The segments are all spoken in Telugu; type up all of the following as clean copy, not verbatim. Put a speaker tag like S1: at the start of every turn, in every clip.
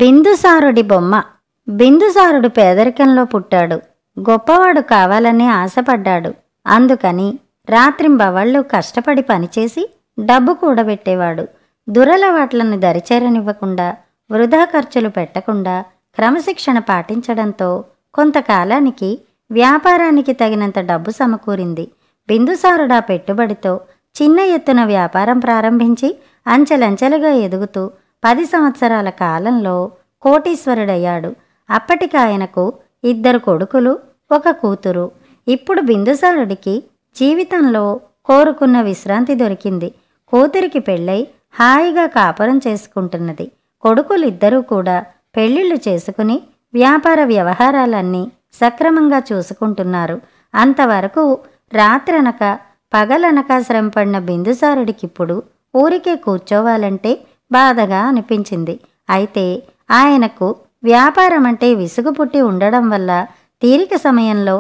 S1: బిందుసారుడి బొమ్మ. బిందుసారుడు పేదరికంలో పుట్టాడు. గొప్పవాడు కావాలని ఆశపడ్డాడు. అందుకని రాత్రింబవళ్ళు కష్టపడి పనిచేసి డబ్బు కూడబెట్టేవాడు. దురలవాట్లను దరిచేరనివ్వకుండా, వృధా ఖర్చులు పెట్టకుండా క్రమశిక్షణ పాటించడంతో కొంతకాలానికి వ్యాపారానికి తగినంత డబ్బు సమకూరింది. బిందుసారుడా పెట్టుబడితో చిన్న ఎత్తున వ్యాపారం ప్రారంభించి అంచెలంచెలుగా ఎదుగుతూ 10 సంవత్సరాల కాలంలో కోటీశ్వరుడయ్యాడు. అప్పటికాయనకు 2 కొడుకులు, 1 కూతురు. ఇప్పుడు బిందుసారుడికి జీవితంలో కోరుకున్న విశ్రాంతి దొరికింది. కూతురికి పెళ్ళై హాయిగా కాపురం చేసుకుంటున్నది. కొడుకులిద్దరూ కూడా పెళ్ళిళ్ళు చేసుకుని వ్యాపార వ్యవహారాలన్నీ సక్రమంగా చూసుకుంటున్నారు. అంతవరకు రాత్రనక పగలనక శ్రమపడిన బిందుసారుడికిప్పుడు ఊరికే కూర్చోవాలంటే బాధగా అనిపించింది. అయితే ఆయనకు వ్యాపారం అంటే విసుగు పుట్టి ఉండడం వల్ల తీరిక సమయంలో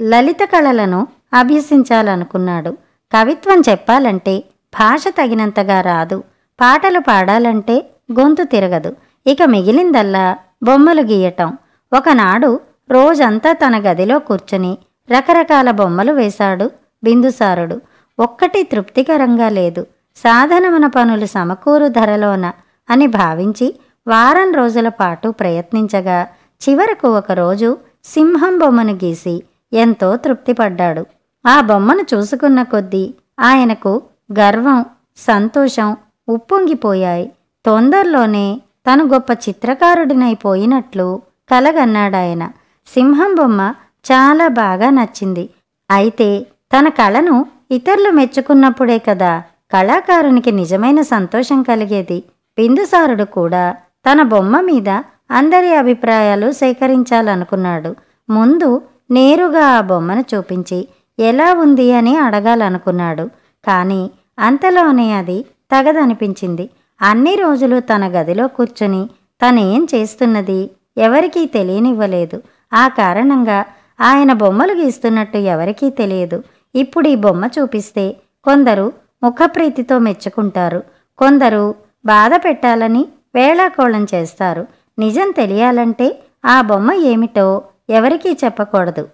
S1: లలిత కళలను అభ్యసించాలనుకున్నాడు. కవిత్వం చెప్పాలంటే భాష తగినంతగా రాదు. పాటలు పాడాలంటే గొంతు తిరగదు. ఇక మిగిలిందల్లా బొమ్మలు గీయటం. ఒకనాడు రోజంతా తన గదిలో కూర్చుని రకరకాల బొమ్మలు వేశాడు బిందుసారుడు. ఒక్కటి తృప్తికరంగా లేదు. సాధనమైన పనులు సమకూరు ధరలోన అని భావించి వారం రోజుల పాటు ప్రయత్నించగా చివరకు ఒకరోజు సింహం బొమ్మను గీసి ఎంతో తృప్తిపడ్డాడు. ఆ బొమ్మను చూసుకున్న కొద్దీ ఆయనకు గర్వం, సంతోషం ఉప్పొంగిపోయాయి. తొందరలోనే తను గొప్ప చిత్రకారుడినైపోయినట్లు కలగన్నాడాయన. సింహం బొమ్మ చాలా బాగా నచ్చింది. అయితే తన కళను ఇతరులు మెచ్చుకున్నప్పుడే కదా కళాకారునికి నిజమైన సంతోషం కలిగేది. బిందుసారుడు కూడా తన బొమ్మ మీద అందరి అభిప్రాయాలు సేకరించాలనుకున్నాడు. ముందు నేరుగా ఆ బొమ్మను చూపించి ఎలా ఉంది అని అడగాలనుకున్నాడు. కానీ అంతలోనే అది తగదనిపించింది. అన్ని రోజులు తన గదిలో కూర్చుని తనేం చేస్తున్నది ఎవరికీ తెలియనివ్వలేదు. ఆ కారణంగా ఆయన బొమ్మలు గీస్తున్నట్టు ఎవరికీ తెలియదు. ఇప్పుడు ఈ బొమ్మ చూపిస్తే కొందరు ముఖప్రీతితో మెచ్చుకుంటారు, కొందరు బాధ పెట్టాలని వేళాకోళం చేస్తారు. నిజం తెలియాలంటే ఆ బొమ్మ ఏమిటో ఎవరికీ చెప్పకూడదు.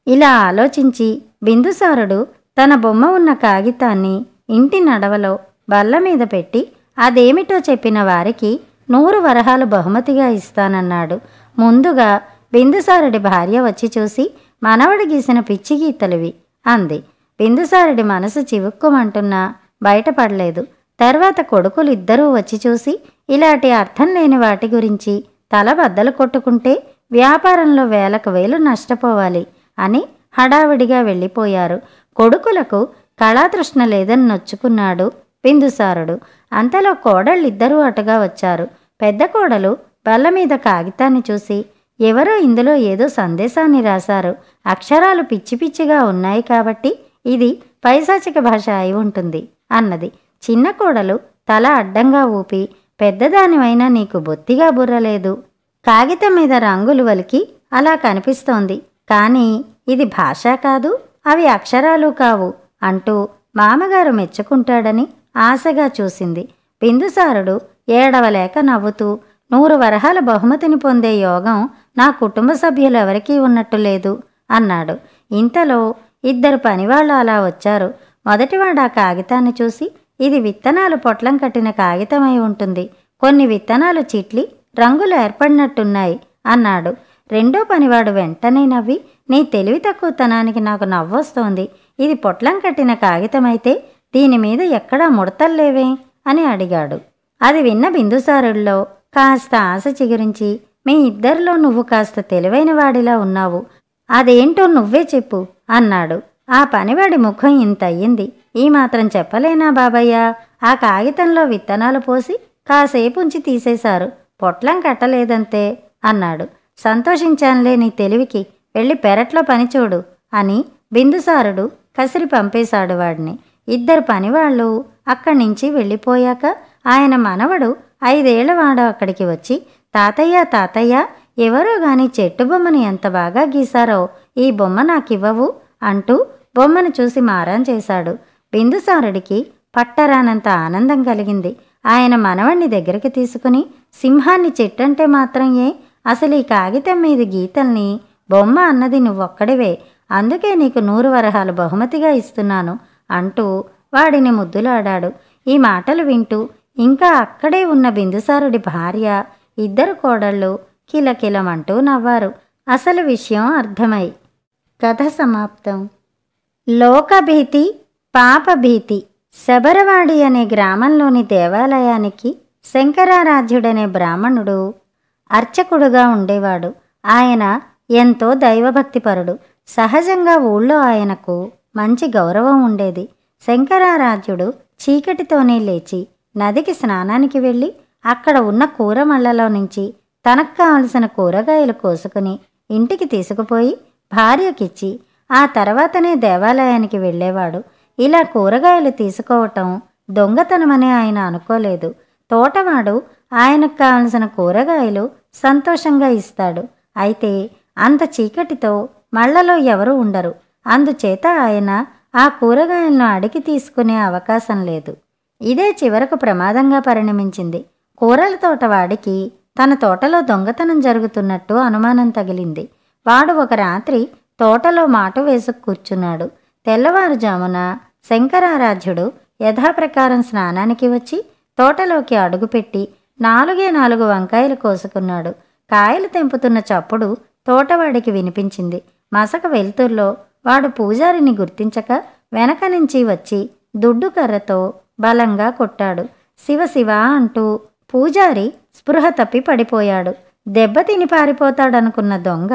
S1: ఇలా ఆలోచించి బిందుసారుడు తన బొమ్మ ఉన్న కాగితాన్ని ఇంటి నడవలో బల్ల మీద పెట్టి అదేమిటో చెప్పిన వారికి 100 వరహాలు బహుమతిగా ఇస్తానన్నాడు. ముందుగా బిందుసారుడి భార్య వచ్చి చూసి, మనవడు గీసిన పిచ్చి గీతలివి అంది. బిందుసారుడి మనసు చివుక్కుమంటున్నా బయటపడలేదు. తర్వాత కొడుకులిద్దరూ వచ్చి చూసి, ఇలాంటి అర్థం లేని వాటి గురించి తల బద్దలు కొట్టుకుంటే వ్యాపారంలో వేలకు వేలు నష్టపోవాలి అని హడావిడిగా వెళ్ళిపోయారు. కొడుకులకు కళాతృష్ణ లేదని నొచ్చుకున్నాడు బిందుసారుడు. అంతలో కోడళ్ళిద్దరూ అటుగా వచ్చారు. పెద్ద కోడలు బల్ల మీద కాగితాన్ని చూసి, ఎవరో ఇందులో ఏదో సందేశాన్ని రాశారు. అక్షరాలు పిచ్చి పిచ్చిగా ఉన్నాయి కాబట్టి ఇది పైశాచిక భాష అయి ఉంటుంది అన్నది. చిన్న కోడలు తల అడ్డంగా ఊపి, పెద్దదానివైనా నీకు బొత్తిగా బుర్రలేదు. కాగితం మీద రంగులు వలికి అలా కనిపిస్తోంది, కానీ ఇది భాష కాదు, అవి అక్షరాలు కావు అంటూ మామగారు మెచ్చుకుంటాడని ఆశగా చూసింది. బిందుసారుడు ఏడవలేక నవ్వుతూ, 100 వరహాల బహుమతిని పొందే యోగం నా కుటుంబ సభ్యులెవరికీ ఉన్నట్టు లేదు అన్నాడు. ఇంతలో 2 పనివాళ్ళు అలా వచ్చారు. మొదటివాడు ఆ కాగితాన్ని చూసి, ఇది విత్తనాలు పొట్లం కట్టిన కాగితమై ఉంటుంది, కొన్ని విత్తనాలు చిట్లి రంగులు ఏర్పడినట్టున్నాయి అన్నాడు. రెండో పనివాడు వెంటనే నవ్వి, నీ తెలివి తక్కువతనానికి నాకు నవ్వొస్తోంది, ఇది పొట్లం కట్టిన కాగితమైతే దీని మీద ఎక్కడా ముడతల్లేవే అని అడిగాడు. అది విన్న బిందుసారుడిలో కాస్త ఆశ చిగురించి, మీ ఇద్దరిలో నువ్వు కాస్త తెలివైన వాడిలా ఉన్నావు, అదేంటో నువ్వే చెప్పు అన్నాడు. ఆ పనివాడి ముఖం ఇంత అయ్యింది. ఈ మాత్రం చెప్పలేనా బాబయ్య? ఆ కాగితంలో విత్తనాలు పోసి కాసేపు ఉంచి తీసేశారు, పొట్లం కట్టలేదంతే అన్నాడు. సంతోషించానులే నీ తెలివికి, వెళ్ళి పెరట్లో పనిచూడు అని బిందుసారుడు కసిరి పంపేశాడు వాడిని. 2 పనివాళ్ళు అక్కడి నుంచి వెళ్ళిపోయాక ఆయన మనవడు 5 ఏళ్లవాడు అక్కడికి వచ్చి, తాతయ్య తాతయ్య, ఎవరో గాని చెట్టు బొమ్మని ఎంత బాగా గీశారో, ఈ బొమ్మ నాకివ్వవు అంటూ బొమ్మను చూసి మారం చేశాడు. బిందుసారుడికి పట్టరానంత ఆనందం కలిగింది. ఆయన మనవణ్ణి దగ్గరికి తీసుకుని, సింహాన్ని చెట్టంటే మాత్రం ఏ, అసలు ఈ కాగితం మీద గీతల్ని బొమ్మ అన్నది నువ్వొక్కడివే, అందుకే నీకు 100 వరహాలు బహుమతిగా ఇస్తున్నాను అంటూ వాడిని ముద్దులాడాడు. ఈ మాటలు వింటూ ఇంకా అక్కడే ఉన్న బిందుసారుడి భార్య, ఇద్దరు కోడళ్ళు కిలకిలమంటూ నవ్వారు. అసలు విషయం అర్థమై. కథ సమాప్తం. లోకభీతి, పాపభీతి. శబరవాడి అనే గ్రామంలోని దేవాలయానికి శంకరారాధ్యుడనే బ్రాహ్మణుడు అర్చకుడుగా ఉండేవాడు. ఆయన ఎంతో దైవభక్తిపరుడు. సహజంగా ఊళ్ళో ఆయనకు మంచి గౌరవం ఉండేది. శంకరారాధ్యుడు చీకటితోనే లేచి నదికి స్నానానికి వెళ్ళి అక్కడ ఉన్న కూరమళ్లలో నుంచి తనకు కావలసిన కూరగాయలు కోసుకుని ఇంటికి తీసుకుపోయి భార్యకిచ్చి ఆ తర్వాతనే దేవాలయానికి వెళ్ళేవాడు. ఇలా కూరగాయలు తీసుకోవటం దొంగతనమని ఆయన అనుకోలేదు. తోటవాడు ఆయనకు కావలసిన కూరగాయలు సంతోషంగా ఇస్తాడు. అయితే అంత చీకటితో మళ్లలో ఎవరూ ఉండరు. అందుచేత ఆయన ఆ కూరగాయలను అడిగి తీసుకునే అవకాశం లేదు. ఇదే చివరకు ప్రమాదంగా పరిణమించింది. కూరల తోటవాడికి తన తోటలో దొంగతనం జరుగుతున్నట్టు అనుమానం తగిలింది. వాడు ఒక రాత్రి తోటలో మాటు వేసుకు కూర్చున్నాడు. తెల్లవారుజామున శంకరారాధ్యుడు యథాప్రకారం స్నానానికి వచ్చి తోటలోకి అడుగుపెట్టి 4 వంకాయలు కోసుకున్నాడు. కాయలు తెంపుతున్న చప్పుడు తోటవాడికి వినిపించింది. మసక వెలుతుర్లో వాడు పూజారిని గుర్తించక వెనక నుంచి వచ్చి దుడ్డు కర్రతో బలంగా కొట్టాడు. శివ శివ అంటూ పూజారి స్పృహ తప్పి పడిపోయాడు. దెబ్బతిని పారిపోతాడనుకున్న దొంగ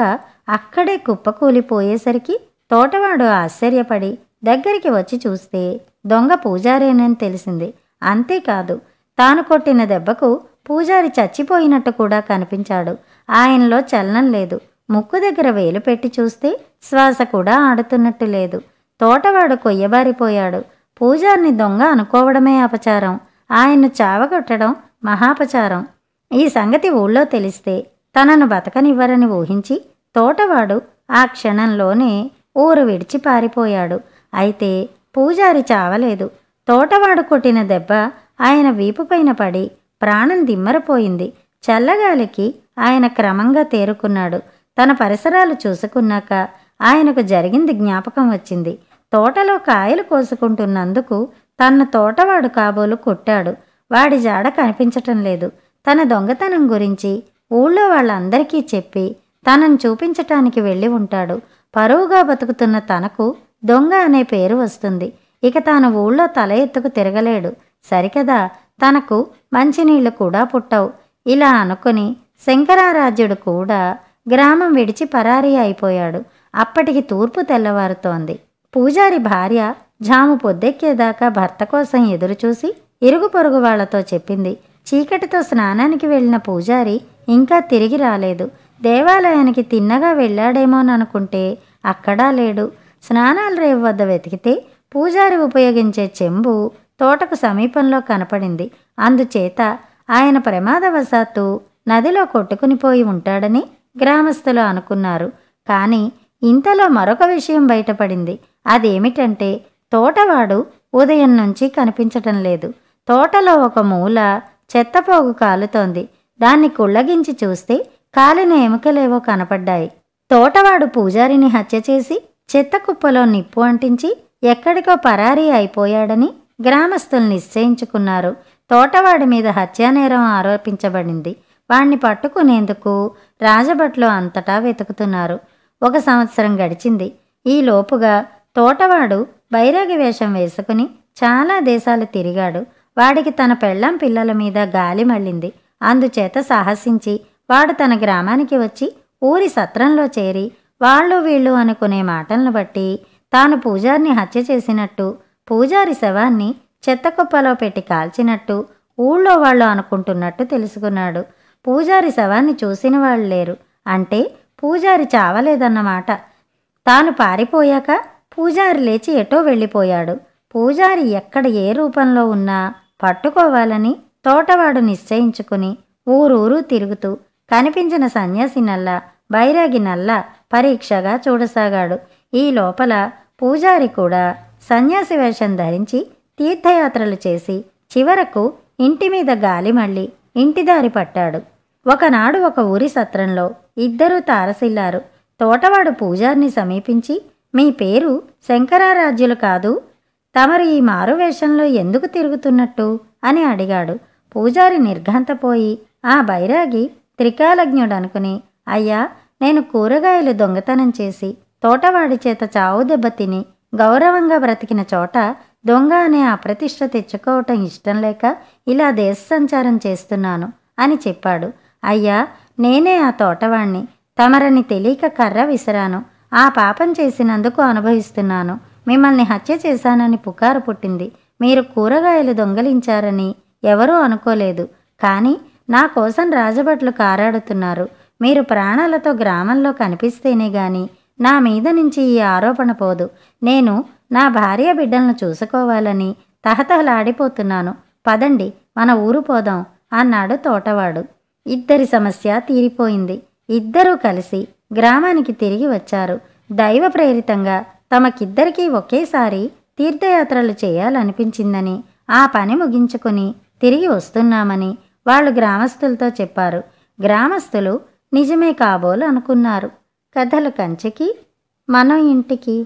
S1: అక్కడే కుప్పకూలిపోయేసరికి తోటవాడు ఆశ్చర్యపడి దగ్గరికి వచ్చి చూస్తే దొంగ పూజారేనని తెలిసింది. అంతేకాదు, తాను కొట్టిన దెబ్బకు పూజారి చచ్చిపోయినట్టు కూడా కనిపించాడు. ఆయనలో చలనం లేదు. ముక్కు దగ్గర వేలు పెట్టి చూస్తే శ్వాస కూడా ఆడుతున్నట్టు లేదు. తోటవాడు కొయ్యబారిపోయాడు. పూజారిని దొంగ అనుకోవడమే అపచారం, ఆయన్ను చావగొట్టడం మహాపచారం. ఈ సంగతి ఊళ్ళో తెలిస్తే తనను బతకనివ్వరని ఊహించి తోటవాడు ఆ క్షణంలోనే ఊరు విడిచి పారిపోయాడు. అయితే పూజారి చావలేదు. తోటవాడు కొట్టిన దెబ్బ ఆయన వీపుపైన పడి ప్రాణం దిమ్మరపోయింది. చల్లగాలికి ఆయన క్రమంగా తేరుకున్నాడు. తన పరిసరాలు చూసుకున్నాక ఆయనకు జరిగింది జ్ఞాపకం వచ్చింది. తోటలో కాయలు కోసుకుంటున్నందుకు తన తోటవాడు కాబోలు కొట్టాడు. వాడి జాడ కనిపించటం లేదు. తన దొంగతనం గురించి ఊళ్ళో వాళ్ళందరికీ చెప్పి తనను చూపించటానికి వెళ్ళి ఉంటాడు. పరువుగా బతుకుతున్న తనకు దొంగ అనే పేరు వస్తుంది. ఇక తాను ఊళ్ళో తల ఎత్తుకు తిరగలేడు. సరికదా, తనకు మంచినీళ్లు కూడా పుట్టవు. ఇలా అనుకుని శంకరారాధ్యుడు కూడా గ్రామం విడిచి పరారీ అయిపోయాడు. అప్పటికి తూర్పు తెల్లవారుతోంది. పూజారి భార్య జాము పొద్దెక్కేదాకా భర్త కోసం ఎదురుచూసి ఇరుగు పొరుగు వాళ్లతో చెప్పింది. చీకటితో స్నానానికి వెళ్ళిన పూజారి ఇంకా తిరిగి రాలేదు. దేవాలయానికి తిన్నగా వెళ్ళాడేమోననుకుంటే అక్కడా లేడు. స్నానాల రేవు వద్ద వెతికితే పూజారి ఉపయోగించే చెంబు తోటకు సమీపంలో కనపడింది. అందుచేత ఆయన ప్రమాదవశాత్తు నదిలో కొట్టుకునిపోయి ఉంటాడని గ్రామస్తులు అనుకున్నారు. కానీ ఇంతలో మరొక విషయం బయటపడింది. అదేమిటంటే తోటవాడు ఉదయం నుంచి కనిపించటం లేదు. తోటలో ఒక మూల చెత్తపోగు కాలుతోంది. దాన్ని కుళ్ళగించి చూస్తే కాలిన ఎముకలేవో కనపడ్డాయి. తోటవాడు పూజారిని హత్య చేసి చెత్త కుప్పలో నిప్పు అంటించి ఎక్కడికో పరారీ అయిపోయాడని గ్రామస్తులు నిశ్చయించుకున్నారు. తోటవాడి మీద హత్యానేరం ఆరోపించబడింది. వాణ్ణి పట్టుకునేందుకు రాజభట్లు అంతటా వెతుకుతున్నారు. 1 సంవత్సరం గడిచింది. ఈ లోపుగా తోటవాడు బైరాగి వేషం వేసుకుని చాలా దేశాలు తిరిగాడు. వాడికి తన పెళ్ళాం పిల్లల మీద గాలి మళ్ళింది. అందుచేత సాహసించి వాడు తన గ్రామానికి వచ్చి ఊరి సత్రంలో చేరి వాళ్ళు వీళ్ళు అనుకునే మాటలను బట్టి తాను పూజారిని హత్య చేసినట్టు, పూజారి శవాన్ని చెత్తకుప్పలో పెట్టి కాల్చినట్టు ఊళ్ళో వాళ్ళు అనుకుంటున్నట్టు తెలుసుకున్నాడు. పూజారి శవాన్ని చూసిన వాళ్ళు లేరు. అంటే పూజారి చావలేదన్నమాట. తాను పారిపోయాక పూజారి లేచి ఎటో వెళ్ళిపోయాడు. పూజారి ఎక్కడ ఏ రూపంలో ఉన్నా పట్టుకోవాలని తోటవాడు నిశ్చయించుకుని ఊరూరు తిరుగుతూ కనిపించిన సన్యాసి నల్ల, బైరాగి నల్ల పరీక్షగా చూడసాగాడు. ఈ లోపల పూజారి కూడా సన్యాసి వేషం ధరించి తీర్థయాత్రలు చేసి చివరకు ఇంటి మీద గాలి మళ్ళీ ఇంటి దారి పట్టాడు. ఒకనాడు ఒక ఊరి సత్రంలో ఇద్దరూ తారసిల్లారు. తోటవాడు పూజారిని సమీపించి, మీ పేరు శంకరారాజ్యులు కాదు, తమరు ఈ మారువేషంలో ఎందుకు తిరుగుతున్నట్టు అని అడిగాడు. పూజారి నిర్ఘాంతపోయి ఆ బైరాగి త్రికాలజ్ఞుడనుకుని, అయ్యా, నేను కూరగాయలు దొంగతనం చేసి తోటవాడి చేత చావు దెబ్బ తిని గౌరవంగా బ్రతికిన చోట దొంగ అనే అప్రతిష్ట తెచ్చుకోవటం ఇష్టం లేక ఇలా దేశ సంచారం చేస్తున్నాను అని చెప్పాడు. అయ్యా, నేనే ఆ తోటవాణ్ణి. తమరని తెలియక కర్ర విసిరాను. ఆ పాపం చేసినందుకు అనుభవిస్తున్నాను. మిమ్మల్ని హత్య చేశానని పుకారు పుట్టింది. మీరు కూరగాయలు దొంగలించారని ఎవరూ అనుకోలేదు. కానీ నా కోసం రాజభట్లు కారాడుతున్నారు. మీరు ప్రాణాలతో గ్రామంలో కనిపిస్తేనే గాని నా మీద నుంచి ఈ ఆరోపణ పోదు. నేను నా భార్య బిడ్డలను చూసుకోవాలని తహతహలాడిపోతున్నాను. పదండి, మన ఊరు పోదాం అన్నాడు తోటవాడు. ఇద్దరి సమస్య తీరిపోయింది. ఇద్దరూ కలిసి గ్రామానికి తిరిగి వచ్చారు. దైవ ప్రేరితంగా తమకిద్దరికీ ఒకేసారి తీర్థయాత్రలు చేయాలనిపించిందని ఆ పని ముగించుకుని తిరిగి వస్తున్నామని వాళ్ళు గ్రామస్తులతో చెప్పారు. గ్రామస్తులు నిజమే కాబోలు అనుకున్నారు. కథలు కంచికి, మనం ఇంటికి.